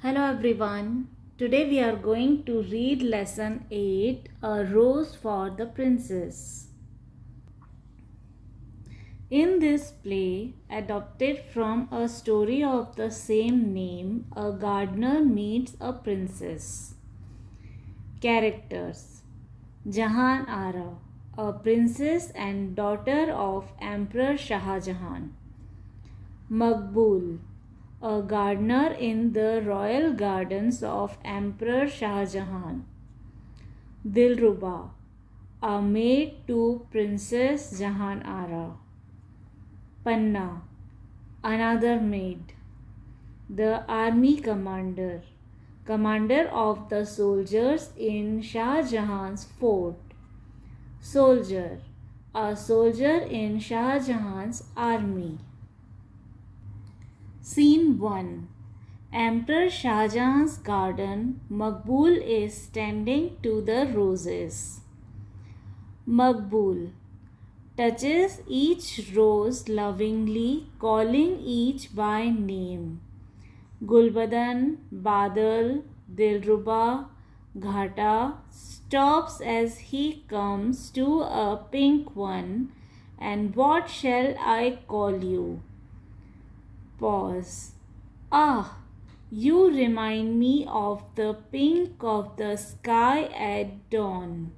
Hello everyone. Today we are going to read lesson 8, A Rose for the Princess. In this play, adapted from a story of the same name, a gardener meets a princess. Characters: Jahan Ara, a princess and daughter of Emperor Shah Jahan. Maqbool, a gardener in the royal gardens of Emperor Shah Jahan. Dilruba, a maid to Princess Jahan Ara. Panna, another maid. The army commander, commander of the soldiers in Shah Jahan's fort. Soldier, a soldier in Shah Jahan's army. Scene 1. Emperor Shah Jahan's garden. Maqbool is tending to the roses. Maqbool touches each rose lovingly, calling each by name. Gulbadan, Badal, Dilruba, Ghata stops as he comes to a pink one. And what shall I call you? Pause. Ah, you remind me of the pink of the sky at dawn.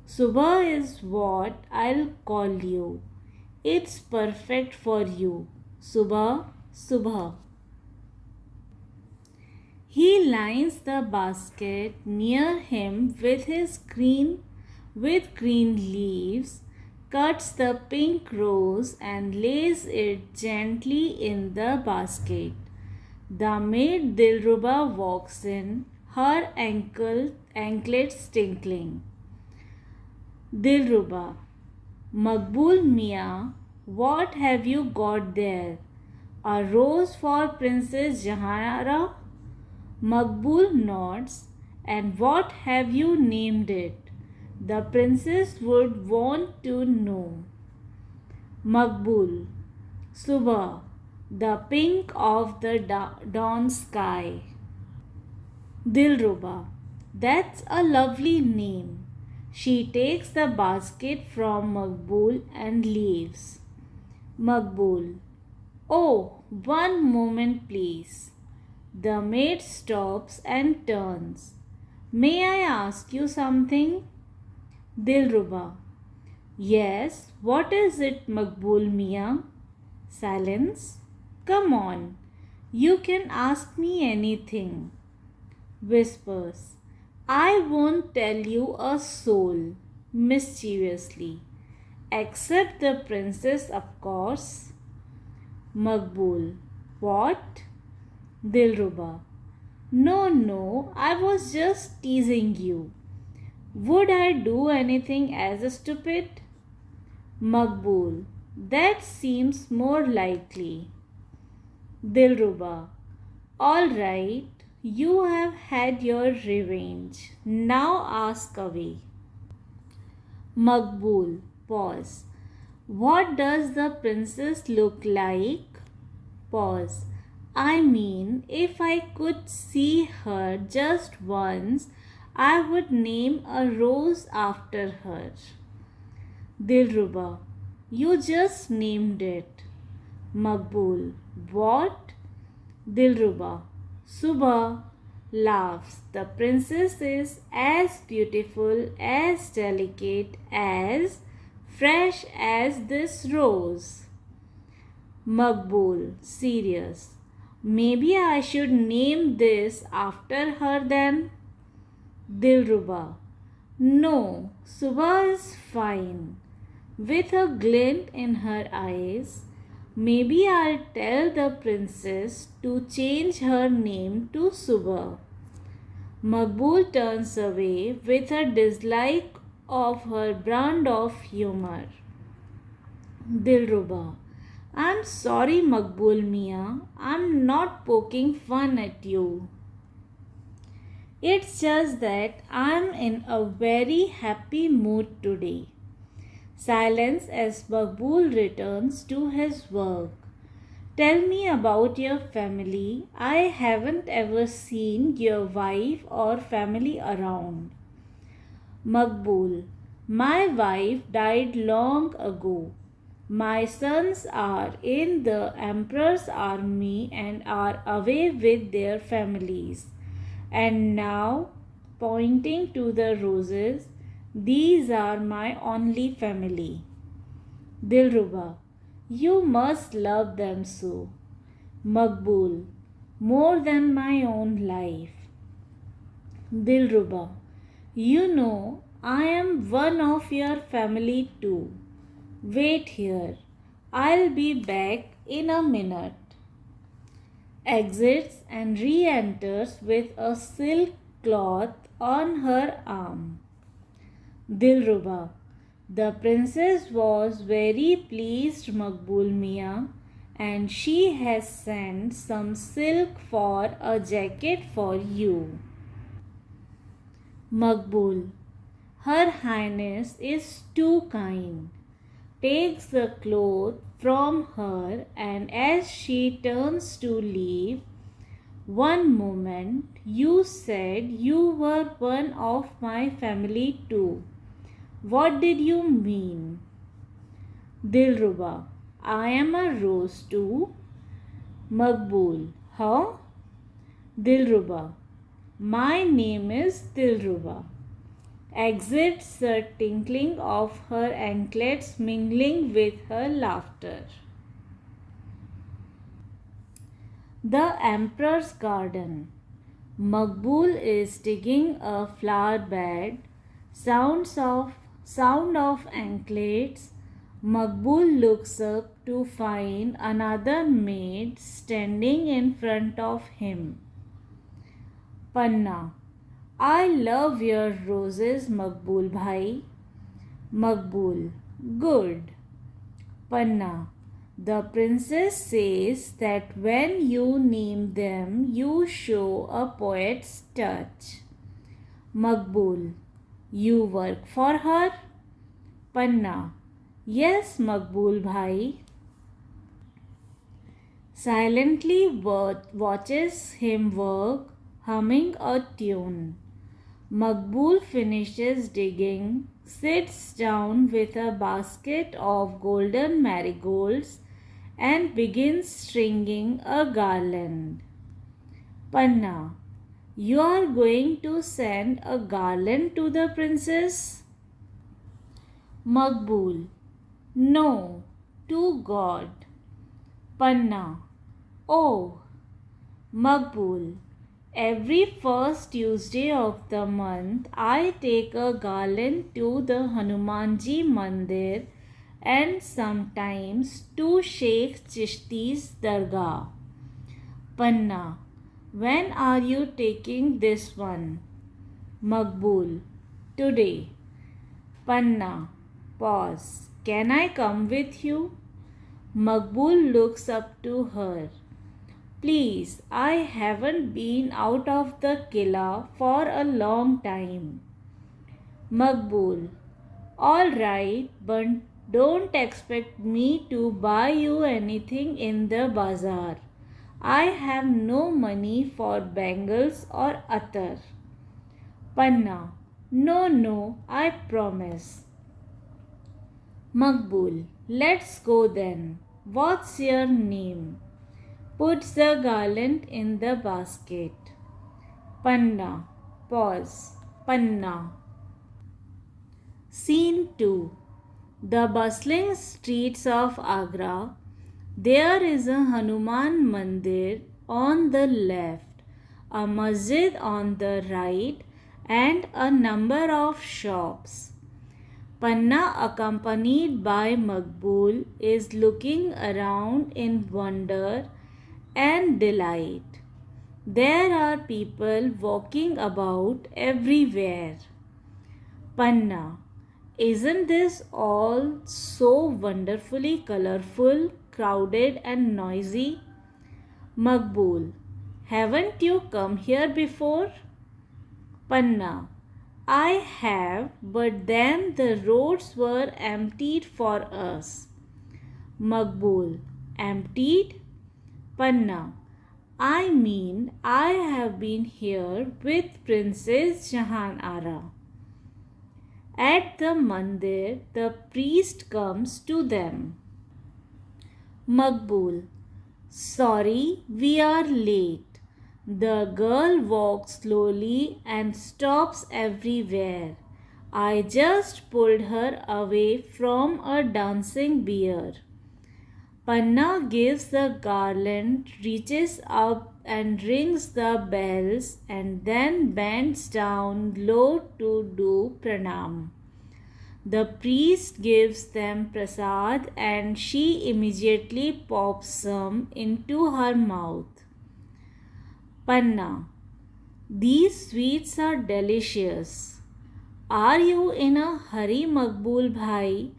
Subha is what I'll call you. It's perfect for you. Subha, Subha. He lines the basket near him with green leaves, cuts the pink rose and lays it gently in the basket. The maid Dilruba walks in, her anklets tinkling. Dilruba, Maqbool Mia, what have you got there? A rose for Princess Jahanara? Maqbool nods. And what have you named it? The princess would want to know. Maqbool, Subha, the pink of the dawn sky. Dilruba, that's a lovely name. She takes the basket from Maqbool and leaves. Maqbool, oh, one moment please. The maid stops and turns. May I ask you something? Dilruba, yes, what is it, Maqbool Mia? Silence. Come on, you can ask me anything. Whispers, I won't tell you a soul, mischievously. Except the princess, of course. Maqbool, what? Dilruba, no, I was just teasing you. Would I do anything as stupid? Maqbool, that seems more likely. Dilruba, all right, you have had your revenge. Now ask away. Maqbool, pause. What does the princess look like? Pause. I mean, if I could see her just once, I would name a rose after her. Dilruba, you just named it. Maqbool, what? Dilruba, Subha laughs. The princess is as beautiful, as delicate, as fresh as this rose. Maqbool, serious. Maybe I should name this after her then? Dilruba, no, Subha is fine. With a glint in her eyes, maybe I'll tell the princess to change her name to Subha. Maqbool turns away with a dislike of her brand of humor. Dilruba, I'm sorry, Maqbool Mia. I'm not poking fun at you. It's just that I'm in a very happy mood today. Silence as Maqbool returns to his work. Tell me about your family. I haven't ever seen your wife or family around. Maqbool, my wife died long ago. My sons are in the Emperor's army and are away with their families. And now, pointing to the roses, these are my only family. Dilruba, you must love them so. Maqbool, more than my own life. Dilruba, you know I am one of your family too. Wait here. I'll be back in a minute. Exits and re enters with a silk cloth on her arm. Dilruba. The princess was very pleased, Maqbool Mia, and she has sent some silk for a jacket for you. Maqbool. Her Highness is too kind. Takes the cloth from her, and as she turns to leave, one moment, you said you were one of my family too. What did you mean? Dilruba, I am a rose too. Maqbool, huh? Dilruba, my name is Dilruba. Exits the tinkling of her anklets mingling with her laughter. The Emperor's Garden. Maqbool is digging a flower bed. Sound of anklets. Maqbool looks up to find another maid standing in front of him. Panna. I love your roses, Maqbool bhai. Maqbool. Good. Panna. The princess says that when you name them, you show a poet's touch. Maqbool. You work for her? Panna. Yes, Maqbool bhai. Silently watches him work, humming a tune. Maqbool finishes digging, sits down with a basket of golden marigolds and begins stringing a garland. Panna, you are going to send a garland to the princess? Maqbool, no, to God. Panna, oh. Maqbool, every first Tuesday of the month, I take a garland to the Hanumanji Mandir and sometimes to Sheikh Chishti's Dargah. Panna, when are you taking this one? Maqbool, today. Panna, pause. Can I come with you? Maqbool looks up to her. Please, I haven't been out of the Killa for a long time. Maqbool, all right, but don't expect me to buy you anything in the bazaar. I have no money for bangles or attar. Panna, no, I promise. Maqbool, let's go then. What's your name? Puts the garland in the basket. Panna. Pause. Panna. Scene 2. The bustling streets of Agra. There is a Hanuman Mandir on the left, a masjid on the right, and a number of shops. Panna, accompanied by Maqbool, is looking around in wonder and delight. There are people walking about everywhere. Panna, isn't this all so wonderfully colorful, crowded and noisy? Maqbool, haven't you come here before? Panna, I have, but then the roads were emptied for us. Maqbool, emptied? Panna. I mean, I have been here with Princess Jahan Ara. At the mandir, the priest comes to them. Maqbool. Sorry, we are late. The girl walks slowly and stops everywhere. I just pulled her away from a dancing bear. Panna gives the garland, reaches up and rings the bells, and then bends down low to do pranam. The priest gives them prasad and she immediately pops some into her mouth. Panna. These sweets are delicious. Are you in a hurry, Maqbool Bhai,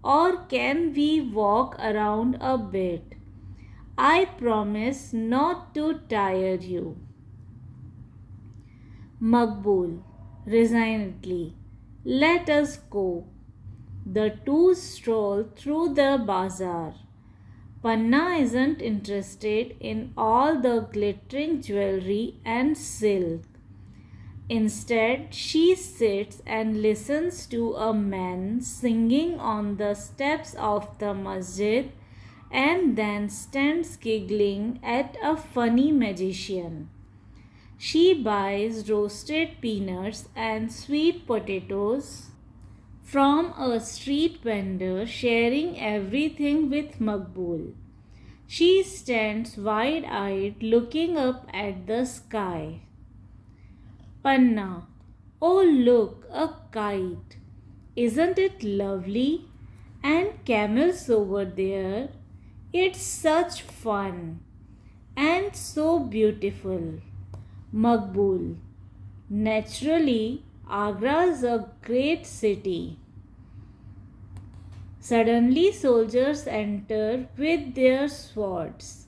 or can we walk around a bit? I promise not to tire you. Maqbool, resignedly. Let us go. The two stroll through the bazaar. Panna isn't interested in all the glittering jewelry and silk. Instead, she sits and listens to a man singing on the steps of the masjid and then stands giggling at a funny magician. She buys roasted peanuts and sweet potatoes from a street vendor, sharing everything with Maqbool. She stands wide-eyed looking up at the sky. Panna. Oh look, a kite. Isn't it lovely? And camels over there. It's such fun. And so beautiful. Maqbool. Naturally, Agra is a great city. Suddenly soldiers enter with their swords.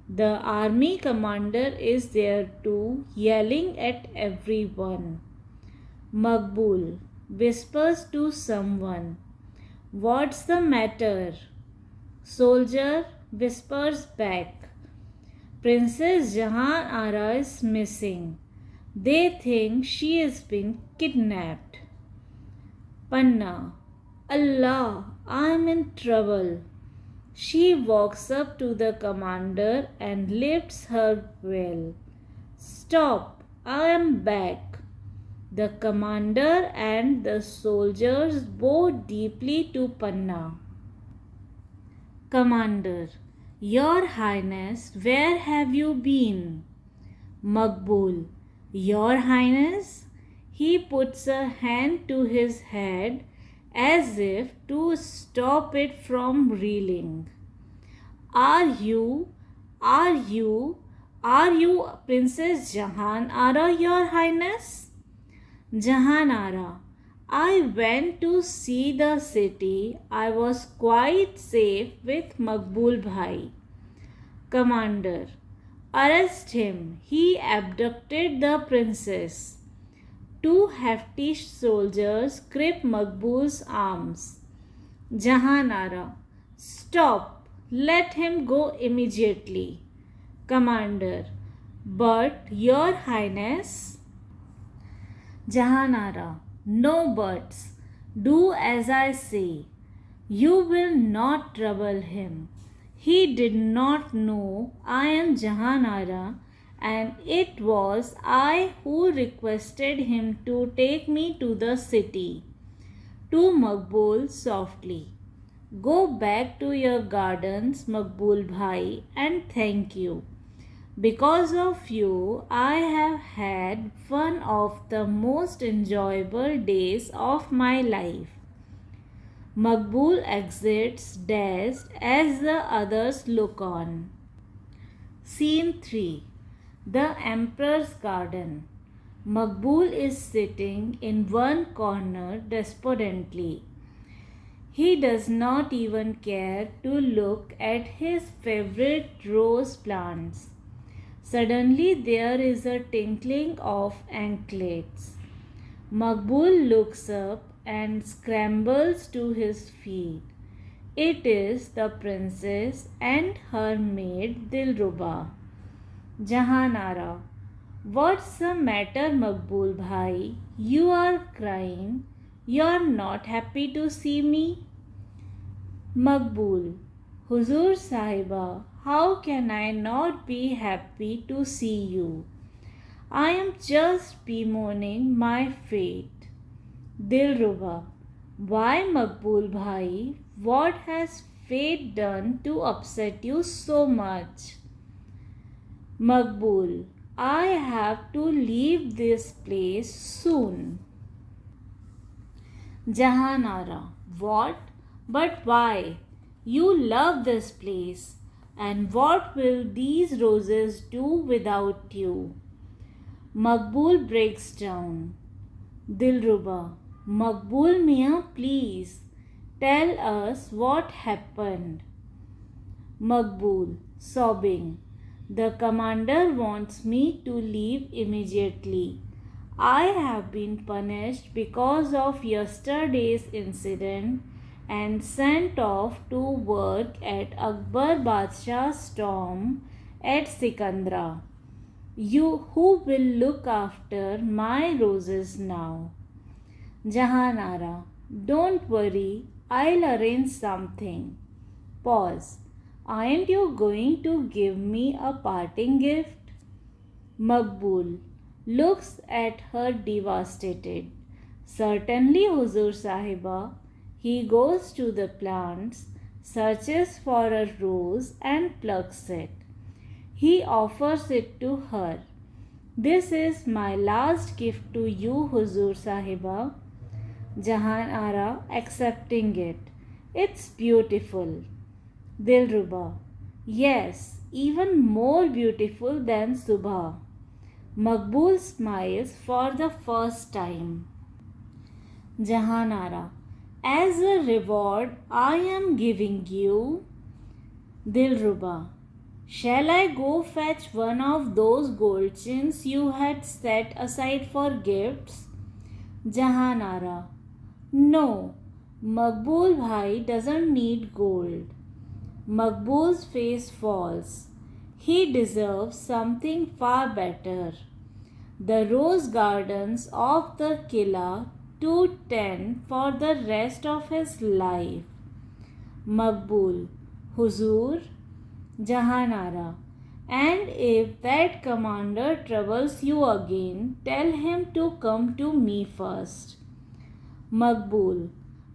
The army commander is there too, yelling at everyone. Maqbool whispers to someone, "What's the matter?" Soldier whispers back, "Princess Jahan Ara is missing. They think she has been kidnapped." Panna. Allah, I am in trouble. She walks up to the commander and lifts her veil. "Stop, I am back." The commander and the soldiers bow deeply to Panna. Commander. Your Highness, where have you been? Maqbool. Your Highness? He puts a hand to his head as if to stop it from reeling. Are you Princess Jahan Ara, Your Highness? Jahan Ara. I went to see the city. I was quite safe with Maqbool Bhai. Commander. Arrest him. He abducted the princess. Two hefty soldiers grip Maqbool's arms. Jahan Ara. Stop. Let him go immediately. Commander. But, Your Highness. Jahan Ara. No buts. Do as I say. You will not trouble him. He did not know I am Jahan Ara, and it was I who requested him to take me to the city. To Maqbool softly. Go back to your gardens, Maqbool Bhai, and thank you. Because of you, I have had one of the most enjoyable days of my life. Maqbool exits dazed as the others look on. Scene 3. The Emperor's Garden. Maqbool is sitting in one corner despondently. He does not even care to look at his favorite rose plants. Suddenly there is a tinkling of anklets. Maqbool looks up and scrambles to his feet. It is the princess and her maid Dilruba. Jahanara. What's the matter, Maqbool Bhai? You are crying. You're not happy to see me? Maqbool. Huzur Sahiba, how can I not be happy to see you? I am just bemoaning my fate. Dilruba. Why, Maqbool Bhai? What has fate done to upset you so much? Maqbool. I have to leave this place soon. Jahanara. What? But why? You love this place. And what will these roses do without you? Maqbool breaks down. Dilruba. Maqbool Mia, please tell us what happened. Maqbool, sobbing. The commander wants me to leave immediately. I have been punished because of yesterday's incident and sent off to work at Akbar Badshah's tomb at Sikandra. You who will look after my roses now? Jahanara, don't worry, I'll arrange something. Pause. Aren't you going to give me a parting gift? Maqbool looks at her devastated. Certainly, Huzur Sahiba. He goes to the plants, searches for a rose and plucks it. He offers it to her. This is my last gift to you, Huzur Sahiba. Jahanara accepting it. It's beautiful. Dilruba. Yes, even more beautiful than Subha. Maqbool smiles for the first time. Jahanara. As a reward, I am giving you. Dilruba. Shall I go fetch one of those gold chains you had set aside for gifts? Jahanara. No, Maqbool Bhai doesn't need gold. Maqbool's face falls. He deserves something far better. The rose gardens of the Killa to tend for the rest of his life. Maqbool. Huzur. Jahanara. And if that commander troubles you again, tell him to come to me first. Maqbool.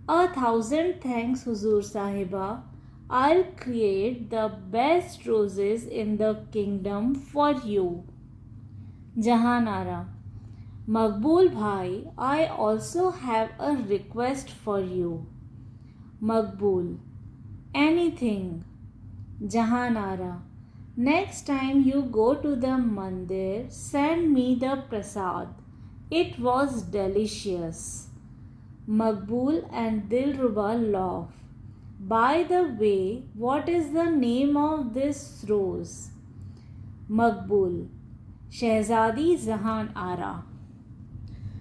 1,000 thanks, Huzur Sahiba. I'll create the best roses in the kingdom for you. Jahanara. Maqbool Bhai, I also have a request for you. Maqbool. Anything. Jahanara. Next time you go to the mandir, send me the prasad. It was delicious. Maqbool and Dilruba laugh. By the way, what is the name of this rose? Maqbool. Shehzadi Zahan Ara.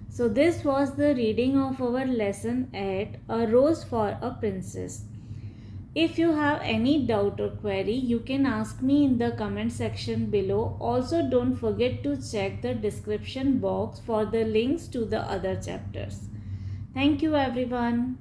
So this was the reading of our lesson at A Rose for a Princess. If you have any doubt or query, you can ask me in the comment section below. Also, don't forget to check the description box for the links to the other chapters. Thank you everyone.